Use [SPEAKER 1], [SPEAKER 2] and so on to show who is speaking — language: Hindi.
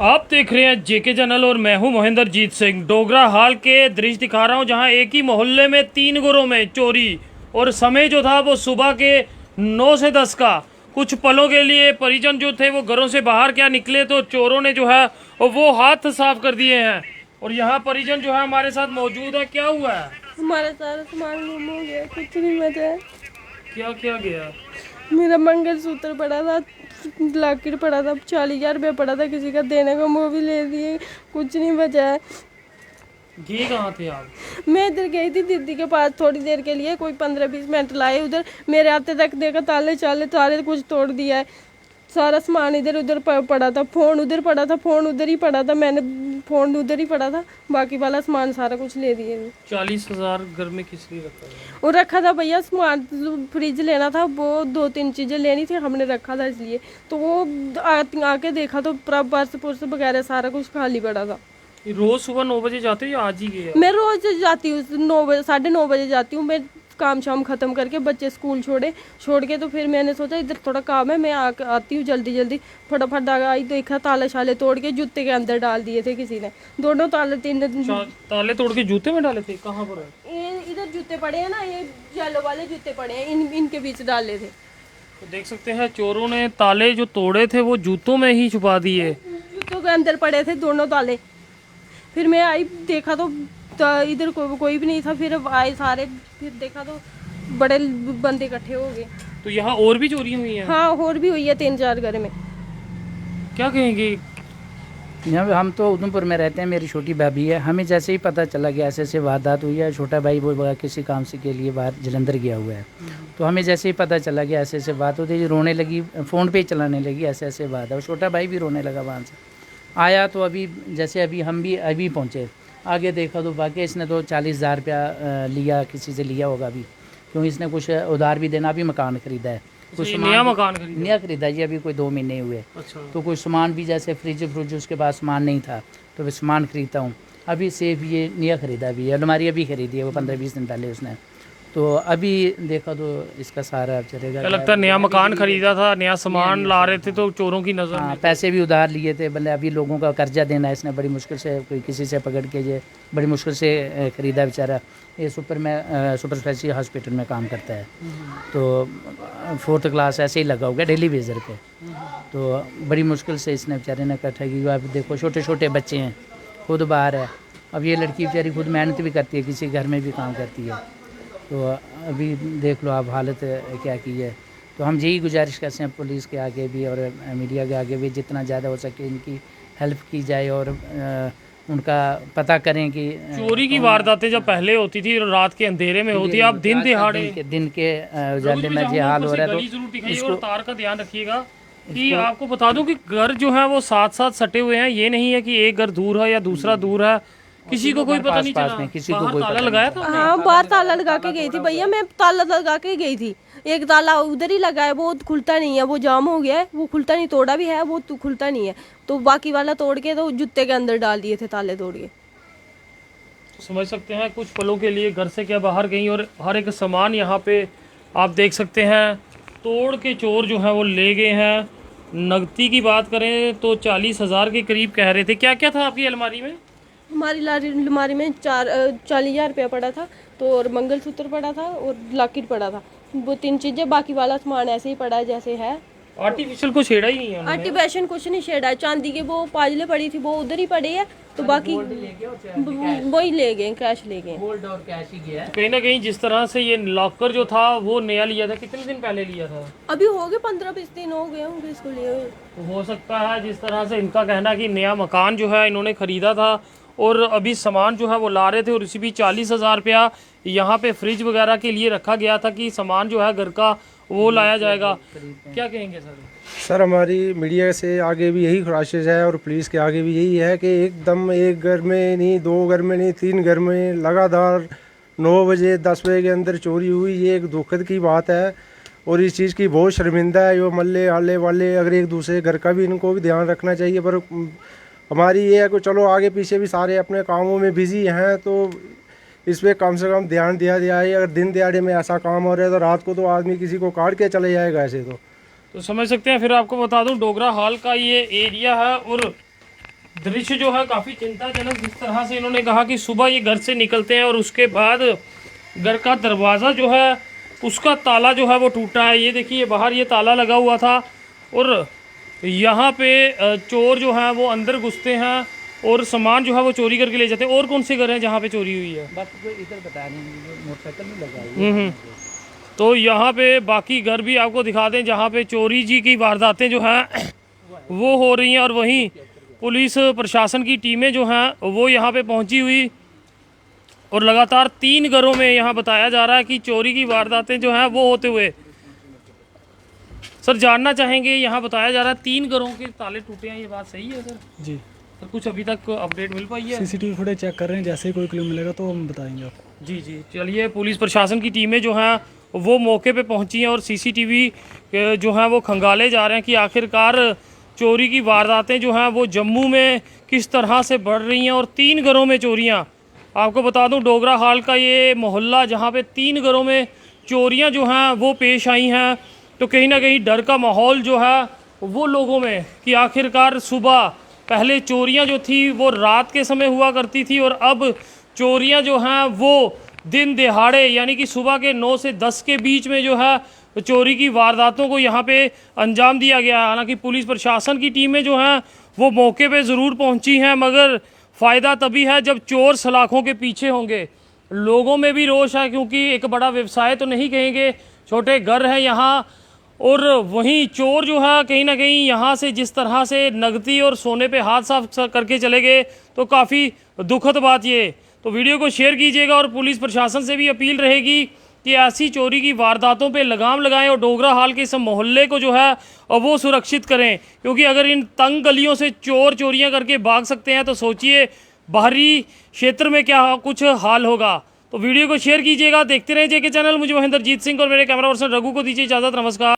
[SPEAKER 1] आप देख रहे हैं जेके चैनल और मैं हूं महेंद्रजीत सिंह। डोगरा हाल के दृश्य दिखा रहा हूं जहां एक ही मोहल्ले में 3 घरों में चोरी, और समय जो था वो सुबह के 9 से 10 का। कुछ पलों के लिए परिजन जो थे वो घरों से बाहर क्या निकले तो चोरों ने जो है वो हाथ साफ कर दिए हैं। और यहाँ परिजन जो है हमारे साथ मौजूद है। क्या हुआ है?
[SPEAKER 2] हमारा सारा सामान गुम हो गया, कुछ नहीं बचा है।
[SPEAKER 1] क्या क्या गया?
[SPEAKER 2] मेरा मंगलसूत्र पड़ा था, लॉकेट पड़ा था, 40,000 रुपया पड़ा था किसी का देने को, वो भी ले दिए, कुछ नहीं बचा है।
[SPEAKER 1] ये कहाँ थे आप?
[SPEAKER 2] मैं इधर गई थी दीदी के पास थोड़ी देर के लिए, कोई 15-20 मिनट लाए उधर। मेरे आते तक देखा ताले ताले कुछ तोड़ दिया है। सारा सामान इधर उधर पड़ा था, फोन उधर पड़ा था, फोन उधर ही पड़ा था, मैंने फोन उधर ही पड़ा था, बाकी वाला सामान सारा कुछ ले दिए।
[SPEAKER 1] 40,000 घर में किस लिए रखा है?
[SPEAKER 2] वो रखा था भैया, सामान फ्रिज लेना था, वो 2-3 चीज़ें लेनी थी, हमने रखा था इसलिए। तो वो आके देखा तो पर्स पुर्स वगैरह सारा कुछ खाली पड़ा था।
[SPEAKER 1] रोज सुबह 9 बजे जाते हो या आज ही गए?
[SPEAKER 2] मैं रोज जाती हूँ 9 बजे, 9:30 बजे जाती हूँ। मैं काम शाम खत्म करके बच्चे स्कूल छोड़ के तो फिर मैंने सोचा इधर थोड़ा काम है, मैं आती हूँ जल्दी फटाफट आई। देखा ताले शाले तोड़ के जूते के अंदर डाल दिए थे किसी ने, दोनों ताले
[SPEAKER 1] ताले तोड़ के जूते में डाले थे? कहाँ पर है?
[SPEAKER 2] ये इधर जूते पड़े हैं ना, ये येलो वाले जूते पड़े हैं, इनके बीच डाले थे।
[SPEAKER 1] तो देख सकते हैं चोरों ने ताले जो तोड़े थे वो जूतों में ही छुपा दिए।
[SPEAKER 2] जूतों के अंदर पड़े थे दोनों ताले। फिर मैं आई, देखा तो इधर कोई भी नहीं था। फिर आए सारे, फिर देखा तो बड़े बंदे इकट्ठे हो गए।
[SPEAKER 1] तो यहाँ और भी चोरियां हुई हैं?
[SPEAKER 2] हाँ, और भी हुई है 3-4 घर में।
[SPEAKER 1] क्या कहेंगे?
[SPEAKER 3] यहाँ हम तो उधमपुर में रहते हैं, मेरी छोटी भाभी है। हमें जैसे ही पता चला कि ऐसे वारदात हुई है, छोटा भाई वो किसी काम से के लिए बाहर जलंधर गया हुआ है, तो हमें जैसे ही पता चला कि ऐसे बात होती है, रोने लगी, फ़ोन पे ही चलाने लगी, ऐसे बात है। और छोटा भाई भी रोने लगा वहाँ से आया। तो अभी हम भी अभी पहुँचे, आगे देखा तो वाकई इसने तो 40,000 रुपया लिया, किसी से लिया होगा अभी, क्योंकि इसने कुछ उधार भी देना, अभी मकान ख़रीदा है, कुछ
[SPEAKER 1] नया मकान
[SPEAKER 3] नया खरीदा जी, अभी कोई 2 महीने हुए।
[SPEAKER 1] अच्छा।
[SPEAKER 3] तो कुछ सामान भी जैसे फ्रिज उसके पास सामान नहीं था, तो मैं सामान खरीदता हूँ। अभी सेब ये नया ख़रीदा भी है, अलमारी अभी ख़रीदी है वो 15-20 दिन पहले उसने। तो अभी देखा तो इसका सारा चलेगा।
[SPEAKER 1] क्या लगता है नया मकान खरीदा था, नया सामान ला रहे थे तो चोरों की नज़र?
[SPEAKER 3] हाँ, पैसे भी उधार लिए थे, भले अभी लोगों का कर्जा देना है इसने, बड़ी मुश्किल से कोई किसी से पकड़ के ये बड़ी मुश्किल से ख़रीदा बेचारा। ये सुपर स्पेशलिटी हॉस्पिटल में काम करता है, तो 4th क्लास ऐसे ही लगा होगा डेली बेजर पे। तो बड़ी मुश्किल से इसने बेचारे ने इकट्ठा किया। अब देखो छोटे छोटे बच्चे हैं, खुद बाहर है। अब ये लड़की बेचारी खुद मेहनत भी करती है, किसी घर में भी काम करती है। तो अभी देख लो आप हालत क्या की है। तो हम यही गुजारिश करते हैं पुलिस के आगे भी और मीडिया के आगे भी, जितना ज़्यादा हो सके इनकी हेल्प की जाए और उनका पता करें कि
[SPEAKER 1] चोरी की वारदातें जब पहले होती थी रात के अंधेरे में होती है, अब दिन दिहाड़े
[SPEAKER 3] दिन के उजाले में ये हाल हो रहा है। तो
[SPEAKER 1] इसको तार का ध्यान रखिएगा कि आपको बता दूं कि घर जो है वो साथ साथ सटे हुए हैं। ये नहीं है कि एक घर दूर है या दूसरा दूर है, किसी को कोई पता नहीं चला।
[SPEAKER 3] किसी को कोई
[SPEAKER 1] ताला लगाया था?
[SPEAKER 2] हाँ, बाहर ताला लगा के गई थी भैया, मैं ताला लगा के गई थी। एक ताला उधर ही लगा है, वो खुलता नहीं है, वो जाम हो गया है, वो खुलता नहीं, तोड़ा भी है वो तो खुलता नहीं है। तो बाकी वाला तोड़ के तो जूते के अंदर डाल दिए थे ताले तोड़ के।
[SPEAKER 1] समझ सकते हैं कुछ पलों के लिए घर से क्या बाहर गई और हर एक सामान यहाँ पे आप देख सकते हैं तोड़ के चोर जो है वो ले गए हैं। नगदी की बात करें तो 40,000 के करीब कह रहे थे। क्या क्या था आपकी अलमारी में?
[SPEAKER 2] हमारी अलमारी में 40,000 रुपया पड़ा था, तो और मंगलसूत्र पड़ा था और लॉकेट पड़ा था, वो 3 चीज़ें। बाकी वाला सामान ऐसे ही पड़ा है जैसे है।
[SPEAKER 1] आर्टिफिशियल को छेड़ा ही नहीं है?
[SPEAKER 2] आर्टिफिशियल कुछ नहीं छेड़ा है। चांदी के वो पाजले पड़ी थी, वो उधर ही पड़े है, तो बाकी वही ले गए, कैश ले गए।
[SPEAKER 3] गोल्ड और कैश ही गया।
[SPEAKER 1] कहीं ना कहीं जिस तरह से ये लॉकर जो था वो नया लिया था, कितने दिन पहले लिया था?
[SPEAKER 2] अभी हो गए 15-20 दिन हो गए होंगे इसको लिए हुए।
[SPEAKER 1] तो हो सकता है जिस तरह से इनका कहना कि नया मकान जो है इन्होंने ख़रीदा था और अभी सामान जो है वो ला रहे थे, और इसी भी 40,000 रुपया यहाँ पे फ्रिज वगैरह के लिए रखा गया था कि सामान जो है घर का वो लाया जाएगा। क्या कहेंगे सर?
[SPEAKER 4] सर, हमारी मीडिया से आगे भी यही ख्वाहिश है और पुलिस के आगे भी यही है कि एकदम एक घर में नहीं, 2 घर में नहीं, 3 घर में लगातार 9 बजे 10 बजे के अंदर चोरी हुई। ये एक दुखद की बात है और इस चीज़ की बहुत शर्मिंदा है। जो मल्ले आले वाले अगर एक दूसरे घर का भी इनको भी ध्यान रखना चाहिए, पर हमारी ये है कि चलो आगे पीछे भी सारे अपने कामों में बिजी हैं, तो इस पर कम से कम ध्यान दिया जाए। अगर दिन दिहाड़े में ऐसा काम हो रहा है तो रात को तो आदमी किसी को काट के चले जाएगा ऐसे तो
[SPEAKER 1] समझ सकते हैं। फिर आपको बता दूं डोगरा हाल का ये एरिया है और दृश्य जो है काफ़ी चिंताजनक, जिस तरह से इन्होंने कहा कि सुबह ये घर से निकलते हैं और उसके बाद घर का दरवाज़ा जो है उसका ताला जो है वो टूटा है। ये देखिए बाहर ये ताला लगा हुआ था और यहाँ पे चोर जो हैं वो अंदर घुसते हैं और सामान जो है वो चोरी करके ले जाते हैं। और कौन से घर हैं जहाँ पे चोरी हुई है?
[SPEAKER 3] बाकी कोई इधर बता नहीं, मोटरसाइकिल नहीं लगा है।
[SPEAKER 1] तो यहाँ पे बाकी घर भी आपको दिखा दें जहाँ पे चोरी जी की वारदातें जो हैं वो हो रही हैं और वहीं पुलिस प्रशासन की टीमें जो हैं वो यहाँ पे पहुँची हुई और लगातार 3 घरों में यहाँ बताया जा रहा है कि चोरी की वारदातें जो हैं वो होते हुए। सर जानना चाहेंगे, यहाँ बताया जा रहा है 3 घरों के ताले टूटे हैं, ये बात सही है सर?
[SPEAKER 5] जी,
[SPEAKER 1] सर कुछ अभी तक अपडेट मिल पाई है?
[SPEAKER 5] सीसीटीवी फुटेज चेक कर रहे हैं, जैसे ही कोई क्लू मिलेगा तो हम बताएंगे आपको।
[SPEAKER 1] जी जी, चलिए पुलिस प्रशासन की टीमें जो हैं वो मौके पे पहुंची हैं और सीसीटीवी जो हैं वो खंगाले जा रहे हैं कि आखिरकार चोरी की वारदातें जो हैं वो जम्मू में किस तरह से बढ़ रही हैं। और 3 घरों में चोरियां, आपको बता दूं डोगरा हाल का ये मोहल्ला जहां पे 3 घरों में चोरियां जो हैं वो पेश आई हैं, तो कहीं ना कहीं डर का माहौल जो है वो लोगों में कि आखिरकार सुबह पहले चोरियां जो थी वो रात के समय हुआ करती थी और अब चोरियां जो हैं वो दिन दिहाड़े यानी कि सुबह के 9 से 10 के बीच में जो है चोरी की वारदातों को यहाँ पे अंजाम दिया गया है। हालांकि पुलिस प्रशासन की टीमें जो हैं वो मौके पे ज़रूर पहुँची हैं, मगर फ़ायदा तभी है जब चोर सलाखों के पीछे होंगे। लोगों में भी रोष है क्योंकि एक बड़ा व्यवसाय तो नहीं कहेंगे, छोटे घर हैं यहाँ, और वहीं चोर जो है कहीं ना कहीं यहाँ से जिस तरह से नगदी और सोने पे हाथ साफ करके चले गए तो काफ़ी दुखद बात ये। तो वीडियो को शेयर कीजिएगा और पुलिस प्रशासन से भी अपील रहेगी कि ऐसी चोरी की वारदातों पे लगाम लगाएं और डोगरा हाल के इस मोहल्ले को जो है वो सुरक्षित करें, क्योंकि अगर इन तंग गलियों से चोर चोरियां करके भाग सकते हैं तो सोचिए बाहरी क्षेत्र में क्या कुछ हाल होगा। तो वीडियो को शेयर कीजिएगा, देखते रहिए जेके चैनल। मुझे महेंद्रजीत सिंह और मेरे कैमरा पर्सन रघु को दीजिए इजाज़त। नमस्कार।